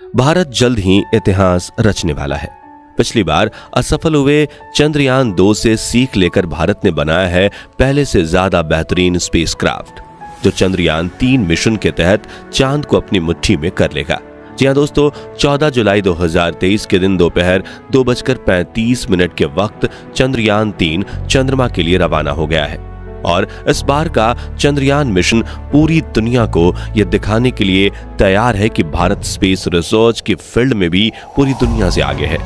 भारत जल्द ही इतिहास रचने वाला है। पिछली बार असफल हुए चंद्रयान 2 से सीख लेकर भारत ने बनाया है पहले से ज्यादा बेहतरीन स्पेसक्राफ्ट, जो चंद्रयान 3 मिशन के तहत चांद को अपनी मुट्ठी में कर लेगा। जी हां दोस्तों, 14 जुलाई 2023 के दिन दोपहर 2:35 के वक्त चंद्रयान 3 चंद्रमा के लिए रवाना हो गया है। और इस बार का चंद्रयान मिशन पूरी दुनिया को यह दिखाने के लिए तैयार है कि भारत स्पेस रिसर्च की फील्ड में भी पूरी दुनिया से आगे है।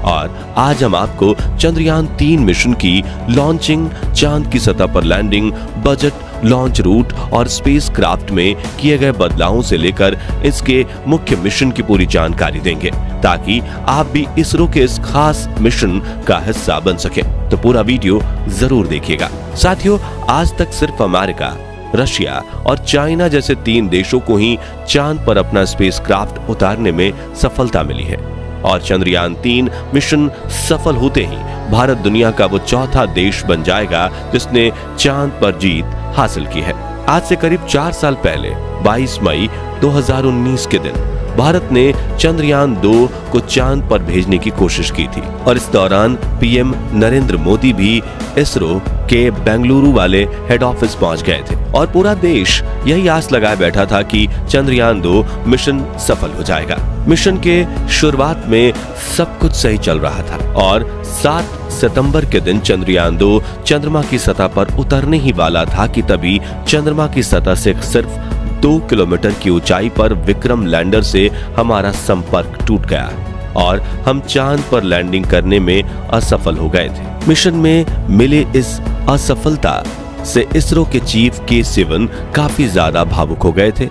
और आज हम आपको चंद्रयान 3 मिशन की लॉन्चिंग, चांद की सतह पर लैंडिंग, बजट, लॉन्च रूट और स्पेसक्राफ्ट में किए गए बदलावों से लेकर इसके मुख्य मिशन की पूरी जानकारी देंगे, ताकि आप भी इसरो के इस खास मिशन का हिस्सा बन सके। तो पूरा वीडियो जरूर देखिएगा। साथियों, आज तक सिर्फ अमेरिका, रशिया और चाइना जैसे 3 देशों को ही चांद पर अपना स्पेसक्राफ्ट उतारने में सफलता मिली है। और चंद्रयान 3 मिशन सफल होते ही भारत दुनिया का वो चौथा देश बन जाएगा जिसने चांद पर जीत हासिल की है। आज से करीब 4 साल पहले 22 मई 2019 के दिन भारत ने चंद्रयान 2 को चांद पर भेजने की कोशिश की थी। और इस दौरान पीएम नरेंद्र मोदी भी इसरो के बेंगलुरु वाले हेड ऑफिस पहुंच गए थे। और पूरा देश यही आस लगाए बैठा था कि चंद्रयान 2 मिशन सफल हो जाएगा। मिशन के शुरुआत में सब कुछ सही चल रहा था और 7 सितंबर के दिन चंद्रयान 2 चंद्रमा की सतह पर उतरने ही वाला था कि तभी चंद्रमा की सतह से सिर्फ 2 किलोमीटर की ऊंचाई पर विक्रम लैंडर से हमारा संपर्क टूट गया और हम चांद पर लैंडिंग करने में असफल हो गए थे। मिशन में मिले इस असफलता से इसरो के चीफ के सिवन काफी ज्यादा भावुक हो गए थे।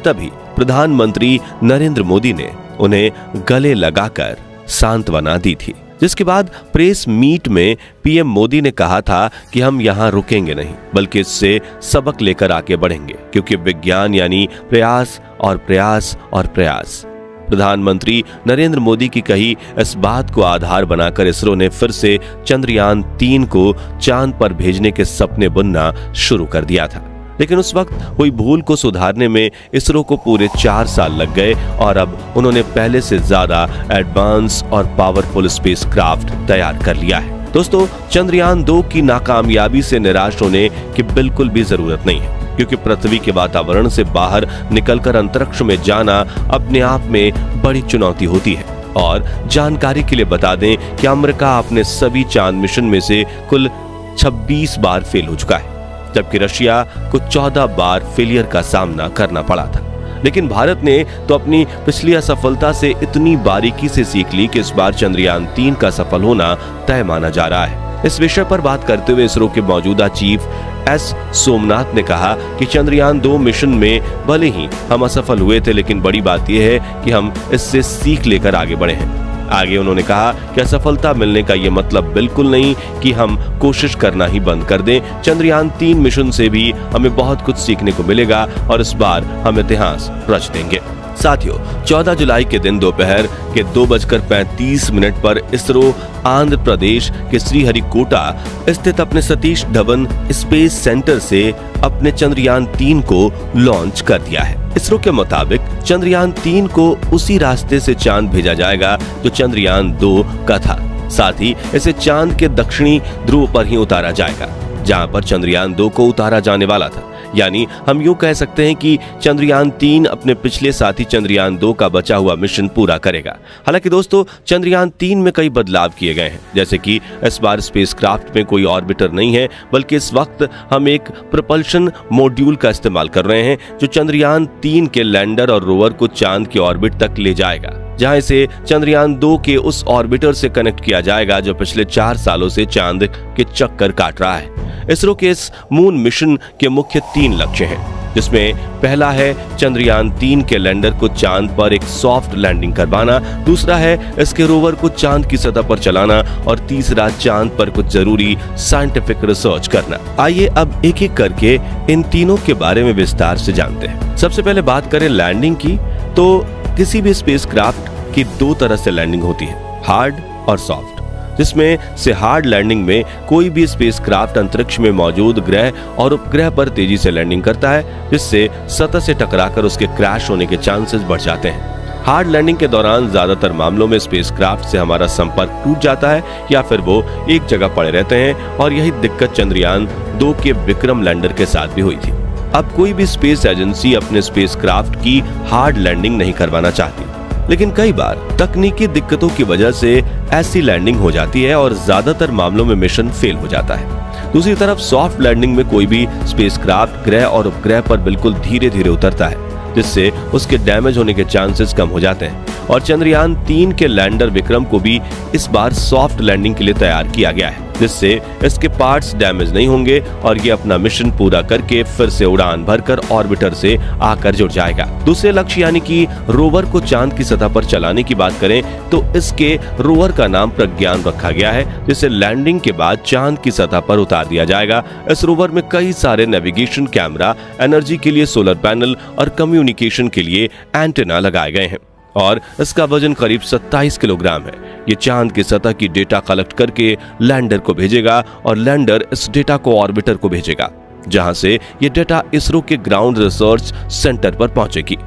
तभी प्रधानमंत्री नरेंद्र मोदी ने उन्हें गले लगाकर सांत्वना दी थी, जिसके बाद प्रेस मीट में पीएम मोदी ने कहा था कि हम यहां रुकेंगे नहीं, बल्कि इससे सबक लेकर आगे बढ़ेंगे, क्योंकि विज्ञान यानी प्रयास और प्रयास और प्रयास। प्रधानमंत्री नरेंद्र मोदी की कही इस बात को आधार बनाकर इसरो ने फिर से चंद्रयान 3 को चांद पर भेजने के सपने बुनना शुरू कर दिया था। लेकिन उस वक्त हुई भूल को सुधारने में इसरो को पूरे 4 साल लग गए और अब उन्होंने पहले से ज्यादा एडवांस और पावरफुल स्पेसक्राफ्ट तैयार कर लिया है। दोस्तों, चंद्रयान 2 की नाकामयाबी से निराश होने की बिल्कुल भी जरूरत नहीं है, क्योंकि पृथ्वी के वातावरण से बाहर निकलकर अंतरिक्ष में जाना अपने आप में बड़ी चुनौती होती है। और जानकारी के लिए बता दें कि अमेरिका अपने सभी चांद मिशन में से कुल 26 बार फेल हो चुका है, जबकि रशिया को 14 बार फेलियर का सामना करना पड़ा था। लेकिन भारत ने तो अपनी पिछली असफलता से इतनी बारीकी से सीख ली कि इस बार चंद्रयान 3 का सफल होना तय माना जा रहा है। इस विषय पर बात करते हुए इसरो के मौजूदा चीफ एस सोमनाथ ने कहा कि चंद्रयान 2 मिशन में भले ही हम असफल हुए थे, लेकिन बड़ी बात यह है कि हम इससे सीख लेकर आगे बढ़े हैं। आगे उन्होंने कहा कि असफलता मिलने का यह मतलब बिल्कुल नहीं कि हम कोशिश करना ही बंद कर दें। चंद्रयान 3 मिशन से भी हमें बहुत कुछ सीखने को मिलेगा और इस बार हम इतिहास रच देंगे। साथियों, 14 जुलाई के दिन दोपहर के 2:35 पर इसरो आंध्र प्रदेश के श्रीहरिकोटा स्थित अपने सतीश धवन स्पेस सेंटर से अपने चंद्रयान 3 को लॉन्च कर दिया है। इसरो के मुताबिक चंद्रयान 3 को उसी रास्ते से चांद भेजा जाएगा जो चंद्रयान 2 का था। साथ ही इसे चांद के दक्षिणी ध्रुव पर ही उतारा जाएगा, जहां पर चंद्रयान 2 को उतारा जाने वाला था। यानी हम यूं कह सकते हैं कि चंद्रयान 3 अपने पिछले साथी चंद्रयान 2 का बचा हुआ मिशन पूरा करेगा। हालांकि दोस्तों, चंद्रयान 3 में कई बदलाव किए गए हैं, जैसे कि इस बार स्पेसक्राफ्ट में कोई ऑर्बिटर नहीं है, बल्कि इस वक्त हम एक प्रोपल्शन मॉड्यूल का इस्तेमाल कर रहे हैं, जो चंद्रयान 3 के लैंडर और रोवर को चांद की ऑर्बिट तक ले जाएगा, जहां इसे चंद्रयान 2 के उस ऑर्बिटर से कनेक्ट किया जाएगा जो पिछले 4 सालों से चांद के चक्कर काट रहा है। इसरो के इस मून मिशन के मुख्य 3 लक्ष्य हैं, जिसमें पहला है चंद्रयान 3 के लैंडर को चांद पर एक सॉफ्ट लैंडिंग करवाना, दूसरा है इसके रोवर को चांद की सतह पर चलाना और तीसरा चांद पर कुछ जरूरी साइंटिफिक रिसर्च करना। आइए अब एक एक करके इन तीनों के बारे में विस्तार से जानते हैं। सबसे पहले बात करें लैंडिंग की, तो किसी भी स्पेसक्राफ्ट की 2 तरह से लैंडिंग होती है, हार्ड और सॉफ्ट। जिसमें से हार्ड लैंडिंग में कोई भी स्पेसक्राफ्ट अंतरिक्ष में मौजूद ग्रह और उपग्रह पर तेजी से लैंडिंग करता है, जिससे सतह से टकराकर उसके क्रैश होने के चांसेस बढ़ जाते हैं। हार्ड लैंडिंग के दौरान ज्यादातर मामलों में स्पेसक्राफ्ट से हमारा संपर्क टूट जाता है या फिर वो एक जगह पड़े रहते हैं, और यही दिक्कत चंद्रयान 2 के विक्रम लैंडर के साथ भी हुई थी। अब कोई भी स्पेस एजेंसी अपने स्पेसक्राफ्ट की हार्ड लैंडिंग नहीं करवाना चाहती, लेकिन कई बार तकनीकी दिक्कतों की वजह से ऐसी लैंडिंग हो जाती है और ज्यादातर मामलों में मिशन फेल हो जाता है। दूसरी तरफ सॉफ्ट लैंडिंग में कोई भी स्पेसक्राफ्ट ग्रह और उपग्रह पर बिल्कुल धीरे धीरे उतरता है, जिससे उसके डैमेज होने के चांसेस कम हो जाते हैं। और चंद्रयान 3 के लैंडर विक्रम को भी इस बार सॉफ्ट लैंडिंग के लिए तैयार किया गया है, जिससे इसके पार्ट्स डैमेज नहीं होंगे और ये अपना मिशन पूरा करके फिर से उड़ान भरकर ऑर्बिटर से आकर जुड़ जाएगा। दूसरे लक्ष्य यानी कि रोवर को चांद की सतह पर चलाने की बात करें तो इसके रोवर का नाम प्रज्ञान रखा गया है, जिसे लैंडिंग के बाद चांद की सतह पर उतार दिया जाएगा। इस रोवर में कई सारे नेविगेशन कैमरा, एनर्जी के लिए सोलर पैनल और कम्युनिकेशन के लिए एंटेना लगाए गए हैं, और इसका वजन करीब 27 किलोग्राम है। ये चांद की सतह की डेटा कलेक्ट करके लैंडर को भेजेगा और लैंडर इस डेटा को ऑर्बिटर को भेजेगा, जहां से ये डेटा इसरो के ग्राउंड रिसर्च सेंटर पर पहुंचेगी।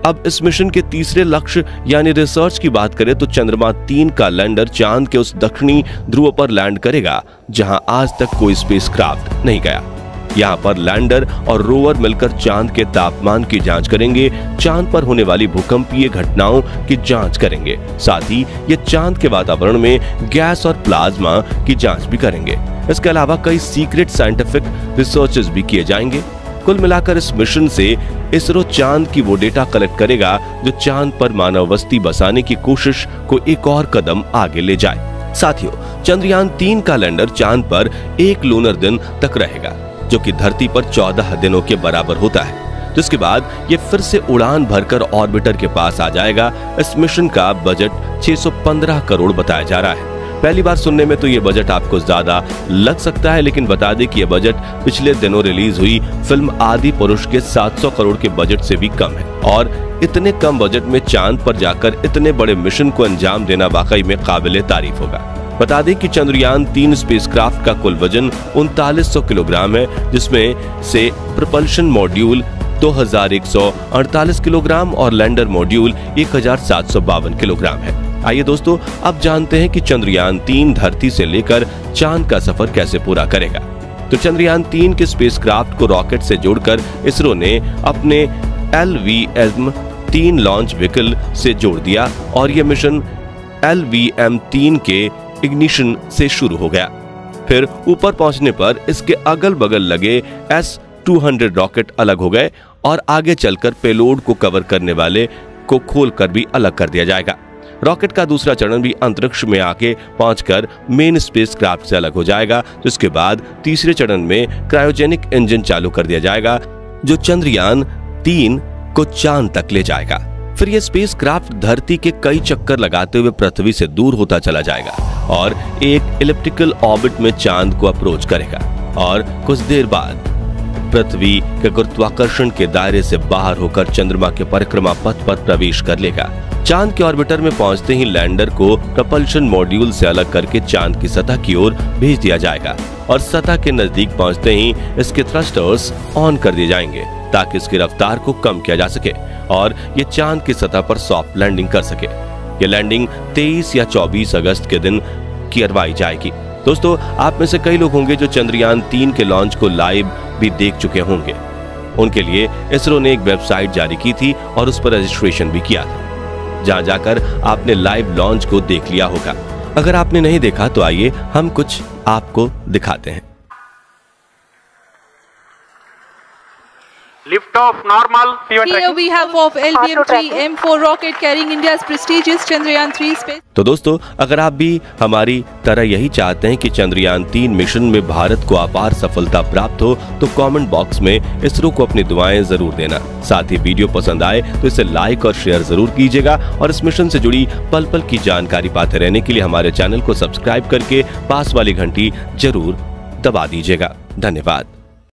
अब इस मिशन के तीसरे लक्ष्य यानी रिसर्च की बात करें तो चंद्रमा 3 का लैंडर चांद के उस दक्षिणी ध्रुव पर लैंड करेगा जहां आज तक कोई स्पेसक्राफ्ट नहीं गया। यहाँ पर लैंडर और रोवर मिलकर चांद के तापमान की जांच करेंगे, चांद पर होने वाली भूकंपीय घटनाओं की जांच करेंगे, साथ ही ये चांद के वातावरण में गैस और प्लाज्मा की जांच भी करेंगे। इसके अलावा कई सीक्रेट साइंटिफिक रिसर्चेस भी किए जाएंगे। कुल मिलाकर इस मिशन से इसरो चांद की वो डेटा कलेक्ट करेगा जो चांद पर मानव बस्ती बसाने की कोशिश को एक और कदम आगे ले जाए। साथियों, चंद्रयान 3 का लैंडर चांद पर 1 लूनर दिन तक रहेगा, जो कि धरती पर 14 दिनों के बराबर होता है, जिसके बाद ये फिर से उड़ान भरकर ऑर्बिटर के पास आ जाएगा। इस मिशन का बजट 615 करोड़ बताया जा रहा है। पहली बार सुनने में तो ये बजट आपको ज्यादा लग सकता है, लेकिन बता दें कि ये बजट पिछले दिनों रिलीज हुई फिल्म आदि पुरुष के 700 करोड़ के बजट से भी कम है, और इतने कम बजट में चांद पर जाकर इतने बड़े मिशन को अंजाम देना वाकई में काबिले तारीफ होगा। बता दें कि चंद्रयान 3 स्पेसक्राफ्ट का कुल वजन 3900 किलोग्राम है, जिसमें से प्रपल्शन मॉड्यूल 2148 किलोग्राम और लैंडर मॉड्यूल 1752 किलोग्राम है। आइए दोस्तों, अब जानते हैं कि चंद्रयान 3 धरती से लेकर चांद का सफर कैसे पूरा करेगा। तो चंद्रयान 3 के स्पेसक्राफ्ट को रॉकेट से जोड़कर इसरो ने अपने LVM-3 लॉन्च व्हीकल से जोड़ दिया और यह मिशन LVM-3 के इग्निशन से शुरू हो गया। फिर ऊपर पहुंचने पर इसके अगल बगल लगे S-200 रॉकेट अलग हो गए और आगे चलकर पेलोड को कवर करने वाले को खोलकर भी अलग कर दिया जाएगा। रॉकेट का दूसरा चरण भी अंतरिक्ष में आके पहुंचकर मेन स्पेसक्राफ्ट से अलग हो जाएगा, जिसके बाद तीसरे चरण में क्रायोजेनिक इंजन चालू कर दिया जाएगा, जो चंद्रयान 3 को चांद तक ले जाएगा। फिर यह स्पेसक्राफ्ट धरती के कई चक्कर लगाते हुए पृथ्वी से दूर होता चला जाएगा और एक इलिप्टिकल ऑर्बिट में चांद को अप्रोच करेगा, और कुछ देर बाद पृथ्वी के गुरुत्वाकर्षण के दायरे से बाहर होकर चंद्रमा के परिक्रमा पथ पर प्रवेश कर लेगा। चांद के ऑर्बिटर में पहुंचते ही लैंडर को प्रपल्शन मॉड्यूल से अलग करके चांद की सतह की ओर भेज दिया जाएगा और सतह के नजदीक पहुंचते ही इसके थ्रस्टर्स ऑन कर दिए जाएंगे ताकि इसकी रफ्तार को कम किया जा सके और ये चांद की सतह पर सॉफ्ट लैंडिंग कर सके। ये लैंडिंग 23 या 24 अगस्त के दिन करवाई जाएगी। दोस्तों, आप में से कई लोग होंगे जो चंद्रयान 3 के लॉन्च को लाइव भी देख चुके होंगे। उनके लिए इसरो ने एक वेबसाइट जारी की थी और उस पर रजिस्ट्रेशन भी किया था, जहां जाकर आपने लाइव लॉन्च को देख लिया होगा। अगर आपने नहीं देखा तो आइए हम कुछ आपको दिखाते हैं। Lift off normal. Here we have of LVM-3 M4 rocket carrying India's prestigious Chandrayaan 3 space. तो दोस्तों, अगर आप भी हमारी तरह यही चाहते हैं कि चंद्रयान 3 मिशन में भारत को अपार सफलता प्राप्त हो, तो कमेंट बॉक्स में इसरो को अपनी दुआएं जरूर देना। साथ ही वीडियो पसंद आए तो इसे लाइक और शेयर जरूर कीजिएगा और इस मिशन से जुड़ी पल पल की जानकारी पाते रहने के लिए हमारे चैनल को सब्सक्राइब करके पास वाली घंटी जरूर दबा दीजिएगा। धन्यवाद।